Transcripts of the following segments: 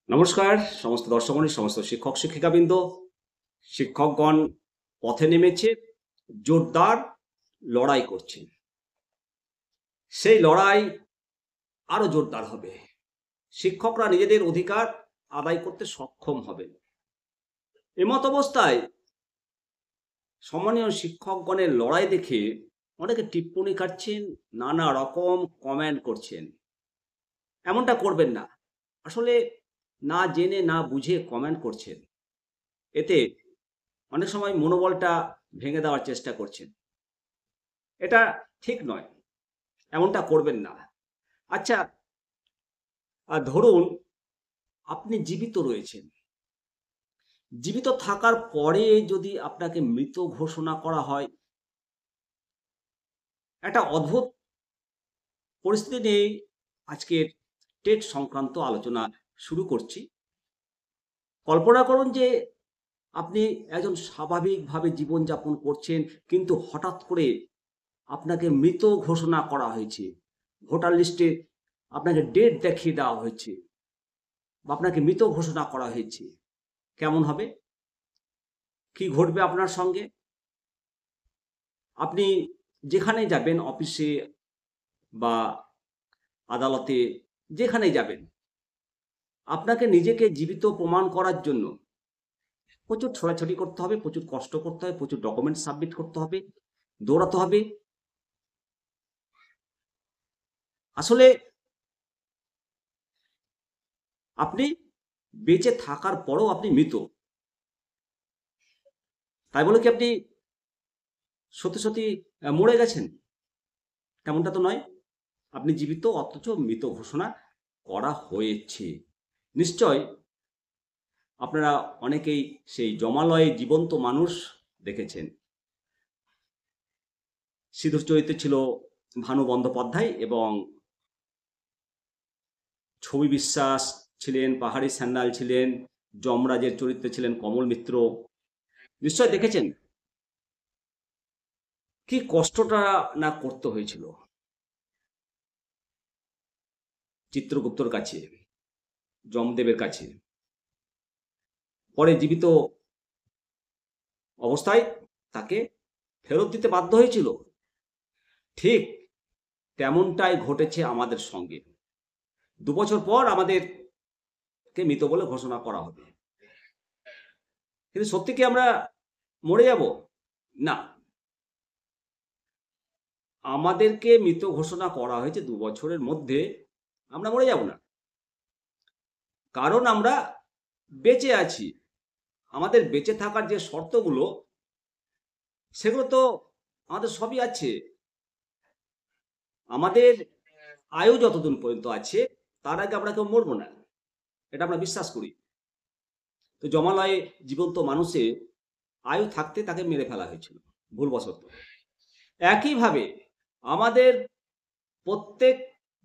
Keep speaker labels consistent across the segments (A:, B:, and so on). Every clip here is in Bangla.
A: নমস্কার সমস্ত দর্শকমণ্ডলী, সমস্ত শিক্ষক শিক্ষিকাবৃন্দ। শিক্ষকগণ পথে নেমেছে, জোরদার লড়াই করছেন। সেই লড়াই আরো জোরদার হবে। শিক্ষকরা নিজেদের অধিকার আদায় করতে সক্ষম হবেন। এমত অবস্থায় সম্মানীয় শিক্ষকগণের লড়াই দেখে অনেকে টিপ্পনী কাটছেন, নানা রকম কমেন্ট করছেন। এমনটা করবেন না। আসলে না জেনে না বুঝে কমেন্ট করছেন। এতে অনেক সময় মনোবলটা ভেঙে দেওয়ার চেষ্টা করছেন। এটা ঠিক নয়। এমনটা করবেন না। আচ্ছা, ধরুন আপনি জীবিত রয়েছেন। জীবিত থাকার পরে যদি আপনাকে মৃত ঘোষণা করা হয়, একটা অদ্ভুত পরিস্থিতি নিয়েই আজকের টেট সংক্রান্ত আলোচনা শুরু করছি। কল্পনা করুন যে আপনি একজন স্বাভাবিকভাবে জীবনযাপন করছেন, কিন্তু হঠাৎ করে আপনাকে মৃত ঘোষণা করা হয়েছে। ভোটার লিস্টে আপনাকে ডেট দেখিয়ে দেওয়া হয়েছে বা আপনাকে মৃত ঘোষণা করা হয়েছে। কেমন হবে? কি ঘটবে আপনার সঙ্গে? আপনি যেখানেই যাবেন, অফিসে বা আদালতে, যেখানেই যাবেন, আপনাকে নিজেকে জীবিত প্রমাণ করার জন্য প্রচুর ছোটাছুটি করতে হবে, প্রচুর কষ্ট করতে হবে, প্রচুর ডকুমেন্ট সাবমিট করতে হবে, দৌড়াতে হবে। আসলে আপনি বেঁচে থাকার পরেও আপনি মৃত। তাই বলে কি আপনি সত্যি, সত্যি মরে গেছেন? তেমনটা তো নয়। আপনি জীবিত, অথচ মৃত ঘোষণা করা হয়েছে। নিশ্চয় আপনারা অনেকেই সেই যমালয়ে জীবন্ত মানুষ দেখেছেন। সিধুর চরিত্রে ছিল ভানু বন্দ্যোপাধ্যায় এবং ছবি বিশ্বাস ছিলেন, পাহাড়ি স্যান্ডাল ছিলেন, যমরাজের চরিত্রে ছিলেন কমল মিত্র। নিশ্চয় দেখেছেন কি কষ্টটা না করতে হয়েছিল চিত্রগুপ্তর কাছে, যমদেবের কাছে। পরে জীবিত অবস্থায় তাকে ফেরত দিতে বাধ্য হয়েছিল। ঠিক তেমনটাই ঘটেছে আমাদের সঙ্গে। ২ বছর পর আমাদেরকে মৃত বলে ঘোষণা করা হবে। কিন্তু সত্যি কি আমরা মরে যাব? না। আমাদেরকে মৃত ঘোষণা করা হয়েছে ২ বছরের মধ্যে। আমরা মরে যাব না। কারণ আমরা বেঁচে আছি। আমাদের বেঁচে থাকার যে শর্তগুলো, সেগুলো তো আমাদের সবই আছে। আমাদের আয়ু যতদিন পর্যন্ত আছে, তার আগে আমরা কেউ মরব না। এটা আমরা বিশ্বাস করি। তো যমালয়ে জীবন্ত মানুষের আয়ু থাকতে তাকে মেরে ফেলা হয়েছিল ভুলবশত। একইভাবে আমাদের প্রত্যেক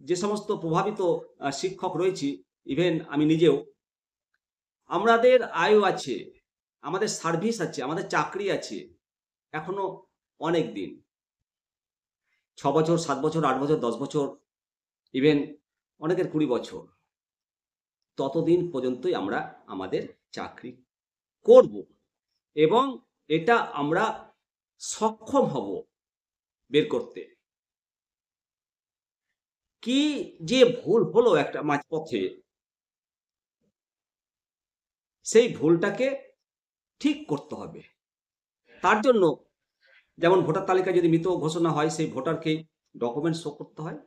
A: যে সমস্ত প্রভাবিত শিক্ষক রয়েছি, ইভেন আমি নিজেও, আমাদের আয়ু আছে, আমাদের সার্ভিস আছে, আমাদের চাকরি আছে এখনো অনেক দিন। ৬ বছর, ৭ বছর, ৮ বছর, ১০ বছর, ইভেন অনেকের ২০ বছর। ততদিন পর্যন্তই আমরা আমাদের চাকরি করব এবং এটা আমরা সক্ষম হব বের করতে। কি যে ভুল হলো একটা মাঝপথে, সেই ভুলটাকে ঠিক করতে হবে। তার জন্য যেমন ভোটার তালিকায় যদি মৃত ঘোষণা হয়, সেই ভোটারকে ডকুমেন্ট শো করতে হয়।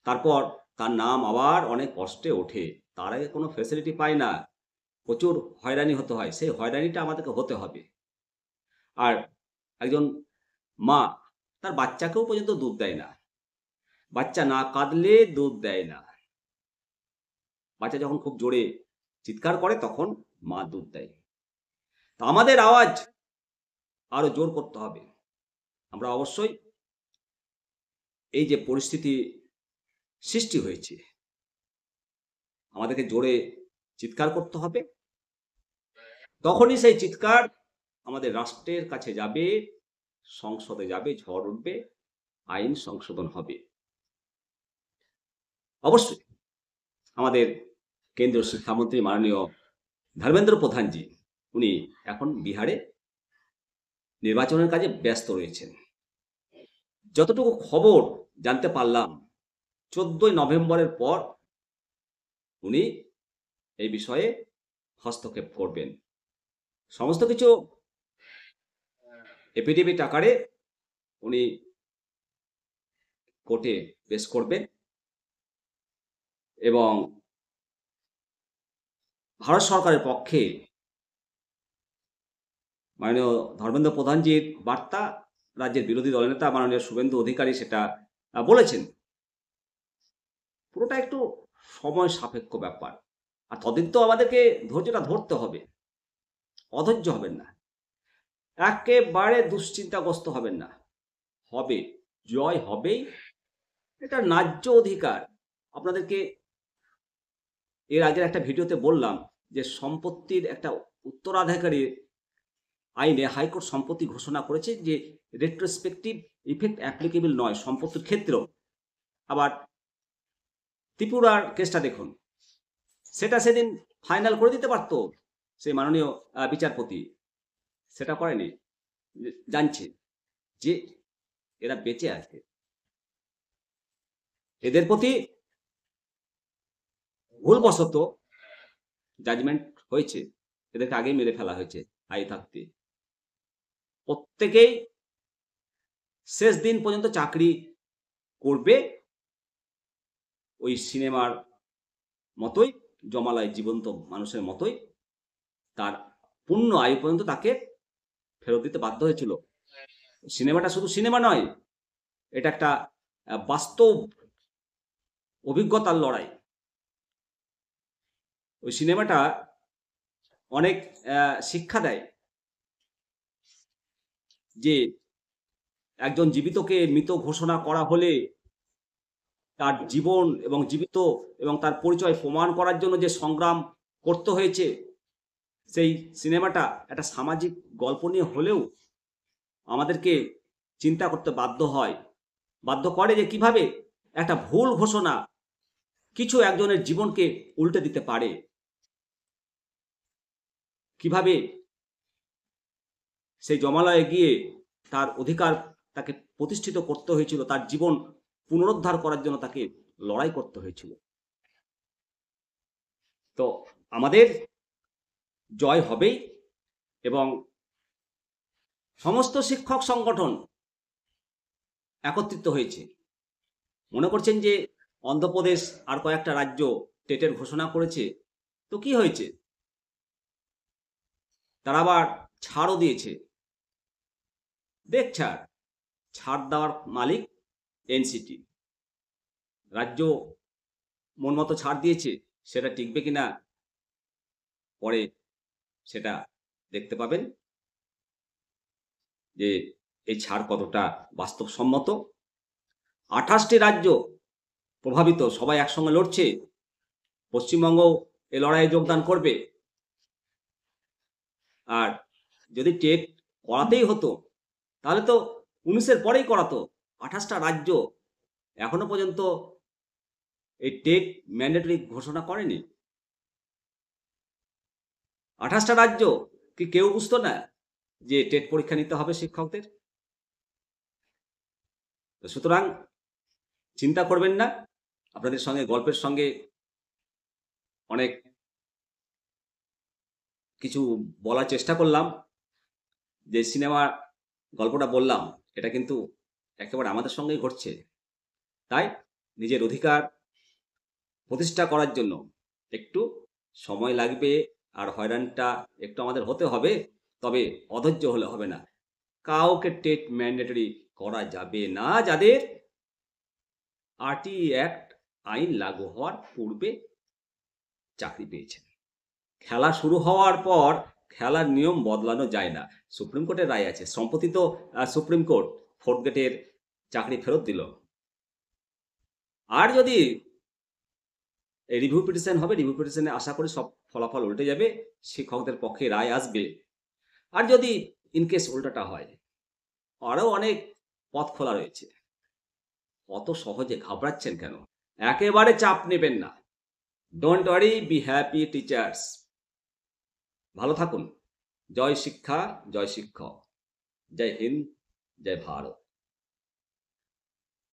A: তারপর তার নাম আবার অনেক কষ্টে ওঠে। তার আগে কোনো ফেসিলিটি পায় না। প্রচুর হয়রানি হতে হয়। সেই হয়রানিটা আমাদেরকে হতে হবে। আর একজন মা তার বাচ্চাকেও পর্যন্ত দুধ দেয় না। বাচ্চা না কাঁদলে দুধ দেয় না। বাচ্চা যখন খুব জোরে চিৎকার করে তখন মা দুধ দেয়। তো আমাদের আওয়াজ আরো জোর করতে হবে। আমরা অবশ্যই এই যে পরিস্থিতি সৃষ্টি হয়েছে, আমাদেরকে জোরে চিৎকার করতে হবে। তখনই সেই চিৎকার আমাদের রাষ্ট্রের কাছে যাবে, সংসদে যাবে, ঝড় উঠবে, আইন সংশোধন হবে। অবশ্যই আমাদের কেন্দ্রীয় শিক্ষামন্ত্রী মাননীয় ধর্মেন্দ্র প্রধানজি, উনি এখন বিহারে নির্বাচনের কাজে ব্যস্ত রয়েছেন। যতটুকু খবর জানতে পারলাম, 14ই নভেম্বরের পর উনি এই বিষয়ে হস্তক্ষেপ করবেন। সমস্ত কিছু এফিডেভিট আকারে উনি কোর্টে পেশ করবেন এবং ভারত সরকারের পক্ষে মাননীয় ধর্মেন্দ্র প্রধানজির বার্তা, রাজ্যের বিরোধী দলনেতা মাননীয় শুভেন্দু অধিকারী সেটা বলেছেন। পুরোটা একটু সময় সাপেক্ষ ব্যাপার, আর ততদিন তো আমাদেরকে ধৈর্যটা ধরতে হবে, অধৈর্য হবেন না, একেবারে দুশ্চিন্তাগ্রস্ত হবেন না, হবে, জয় হবেই, এটা ন্যায্য অধিকার। আপনাদেরকে এর আগের একটা ভিডিওতে বললাম যে সম্পত্তির একটা উত্তরাধিকারী আইনে হাইকোর্ট সম্পত্তি ঘোষণা করেছে যে রেট্রোস্পেক্টিভ ইফেক্ট অ্যাপ্লিকেবল নয় সম্পত্তির ক্ষেত্রেও। আবার ত্রিপুরার কেসটা দেখুন, সেটা সেদিন ফাইনাল করে দিতে পারত সেই মাননীয় বিচারপতি, সেটা করেনি। জানছে যে এরা বেঁচে আছে, এদের প্রতি ভুলবশত জাজমেন্ট হয়েছে, এদেরকে আগেই মেরে ফেলা হয়েছে আই থাকতে। প্রত্যেকেই শেষ দিন পর্যন্ত চাকরি করবে ওই সিনেমার মতোই, জমালয় জীবন্ত মানুষের মতোই, তার পূর্ণ আয়ু পর্যন্ত তাকে ফেরত দিতে বাধ্য হয়েছিল। সিনেমাটা শুধু সিনেমা নয়, এটা একটা বাস্তব অভিজ্ঞতার লড়াই। ওই সিনেমাটা অনেক শিক্ষা দেয় যে একজন জীবিতকে মৃত ঘোষণা করা হলে তার জীবন এবং জীবিত এবং তার পরিচয় প্রমাণ করার জন্য যে সংগ্রাম করতে হয়েছে, সেই সিনেমাটা একটা সামাজিক গল্প নিয়ে হলেও আমাদেরকে চিন্তা করতে বাধ্য করে যে কিভাবে একটা ভুল ঘোষণা কিছু একজনের জীবনকে উল্টে দিতে পারে, কিভাবে সেই জমালয়ে গিয়ে তার অধিকার তাকে প্রতিষ্ঠিত করতে হয়েছিল, তার জীবন পুনরুদ্ধার করার জন্য তাকে লড়াই করতে হয়েছিল। তো আমাদের জয় হবেই, এবং সমস্ত শিক্ষক সংগঠন একত্রিত হয়েছে। মনে করছেন যে অন্ধ্রপ্রদেশ আর কয়েকটা রাজ্য টেটের ঘোষণা করেছে, তো কি হয়েছে, তারা আবার ছাড়ও দিয়েছে। দেখ, ছাড় দেওয়ার মালিক এনসিটি। রাজ্য মন মতো ছাড় দিয়েছে, সেটা টিকবে কিনা পরে সেটা দেখতে পাবেন যে এই ছাড় কতটা বাস্তবসম্মত। 28টি রাজ্য প্রভাবিত, সবাই একসঙ্গে লড়ছে, পশ্চিমবঙ্গ এই লড়াইয়ে যোগদান করবে। আর যদি টেট করাতেই হতো তাহলে তো 19-এর পরেই করাতো। 28টা রাজ্য এখনো পর্যন্ত এই টেট ম্যান্ডেটরি ঘোষণা করেনি। 28টা রাজ্য কি কেউ বুঝতো না যে টেট পরীক্ষা নিতে হবে শিক্ষকদের? সুতরাং চিন্তা করবেন না, আপনাদের সঙ্গে গল্পের সঙ্গে অনেক কিছু বলার চেষ্টা করলাম। যে সিনেমা গল্পটা বললাম, এটা কিন্তু একেবারে আমাদের সঙ্গেই ঘটছে। তাই নিজের অধিকার প্রতিষ্ঠা করার জন্য একটু সময় লাগবে, আর হয়রানটা একটু আমাদের হতে হবে, তবে অধৈর্য হলে হবে না। কাউকে টেট ম্যান্ডেটরি করা যাবে না যাদের আরটিই অ্যাক্ট আইন লাগু হওয়ার পূর্বে চাকরি পেয়েছেন। খেলা শুরু হওয়ার পর খেলার নিয়ম বদলানো যায় না, সুপ্রিম কোর্টের রায় আছে। সম্প্রতি তো সুপ্রিম কোর্ট 4th গ্রেডের চাকরি ফেরত দিল। আর যদি রিভিউ পিটিশন হবে, রিভিউ পিটিশনে আশা করি সব ফলাফল উল্টে যাবে, শিক্ষকদের পক্ষে রায় আসবে। আর যদি ইনকেস উল্টাটা হয়, আরও অনেক পথ খোলা রয়েছে। অত সহজে ঘাবড়াচ্ছেন কেন? একেবারে চাপ নেবেন না, don't worry, be happy teachers. ভালো থাকুন। জয় শিক্ষা, জয় শিক্ষক। জয় হিন্দ, জয় ভারত।